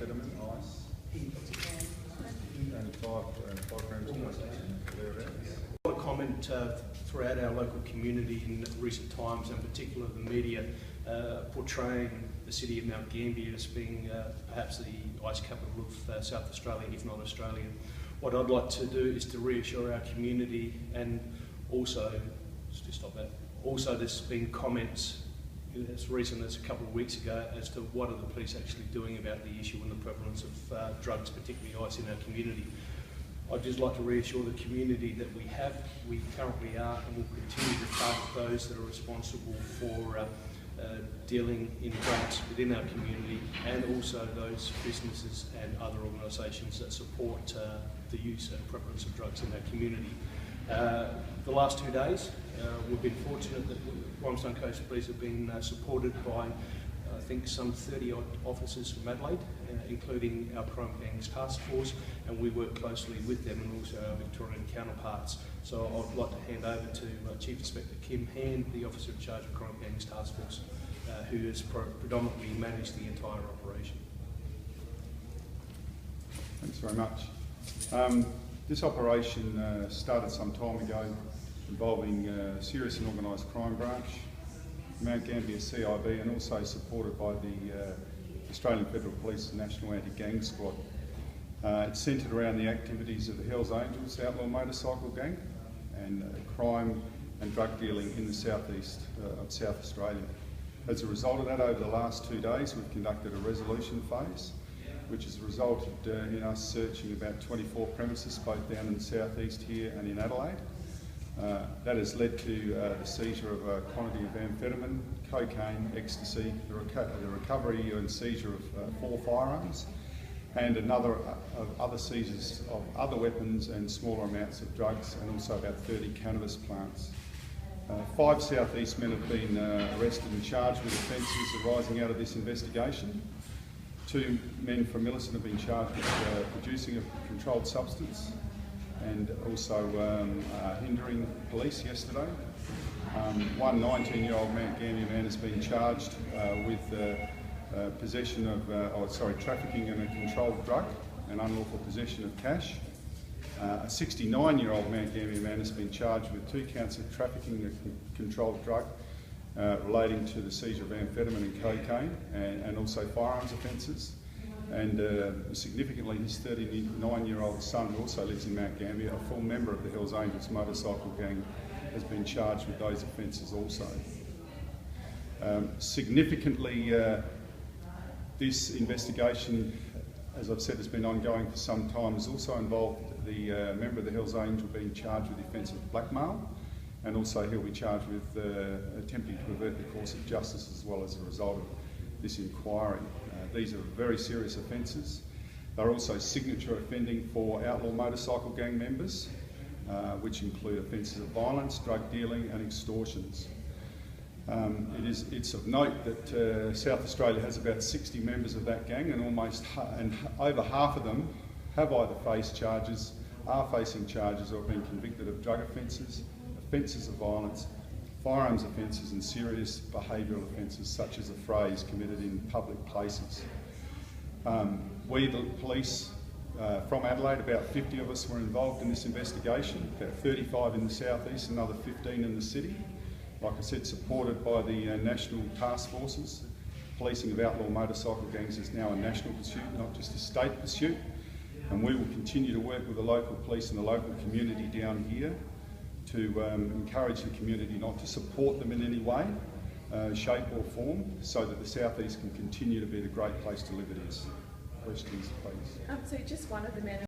amphetamine, ice, and 5 grams of thereabouts. A lot of comment throughout our local community in recent times, and particularly the media, portraying the city of Mount Gambier as being perhaps the ice capital of South Australia, if not Australia. What I'd like to do is to reassure our community, and also, also there's been comments as recent as a couple of weeks ago as to what are the police actually doing about the issue and the prevalence of drugs, particularly ice, in our community. I'd just like to reassure the community that we currently are and will continue to target those that are responsible for dealing in drugs within our community, and also those businesses and other organisations that support the use and prevalence of drugs in our community. The last 2 days, we've been fortunate that Limestone Coast Police have been supported by, I think, some 30 odd officers from Adelaide, including our Crime Gangs Task Force, and we work closely with them and also our Victorian counterparts. So I'd like to hand over to Chief Inspector Kim Hand, the officer in charge of Crime Gangs Task Force, who has predominantly managed the entire operation. Thanks very much. This operation started some time ago, involving serious and organised crime branch, Mount Gambier CIB, and also supported by the Australian Federal Police National Anti-Gang Squad. It's centred around the activities of the Hells Angels outlaw motorcycle gang and crime and drug dealing in the southeast of South Australia. As a result of that, over the last 2 days we've conducted a resolution phase, which has resulted in us searching about 24 premises, both down in the southeast here and in Adelaide. That has led to the seizure of a quantity of amphetamine, cocaine, ecstasy, the recovery and seizure of 4 firearms, and other seizures of other weapons and smaller amounts of drugs, and also about 30 cannabis plants. 5 southeast men have been arrested and charged with offences arising out of this investigation. 2 men from Millicent have been charged with producing a controlled substance and also hindering police yesterday. One 19-year-old Mount Gambier man has been charged with possession of, trafficking in a controlled drug and unlawful possession of cash. A 69-year-old Mount Gambier man has been charged with 2 counts of trafficking a controlled drug relating to the seizure of amphetamine and cocaine, and also firearms offences. And significantly, his 39-year-old son, who also lives in Mount Gambier, a full member of the Hells Angels motorcycle gang, has been charged with those offences also. Significantly, this investigation, as I've said, has been ongoing for some time. Has also involved the member of the Hells Angels being charged with the offence of blackmail, and also he'll be charged with attempting to pervert the course of justice as well as a result of this inquiry. These are very serious offences. They're also signature offending for outlaw motorcycle gang members, which include offences of violence, drug dealing and extortions. It's of note that South Australia has about 60 members of that gang, and over half of them have either faced charges, are facing charges, or have been convicted of drug offences, offences of violence, firearms offences and serious behavioural offences such as affrays committed in public places. We, the police from Adelaide, about 50 of us were involved in this investigation, about 35 in the southeast, another 15 in the city. Like I said, supported by the national task forces. Policing of outlaw motorcycle gangs is now a national pursuit, not just a state pursuit. And we will continue to work with the local police and the local community down here to encourage the community not to support them in any way, shape or form, so that the southeast can continue to be the great place to live it is. Questions, please. So just one of the men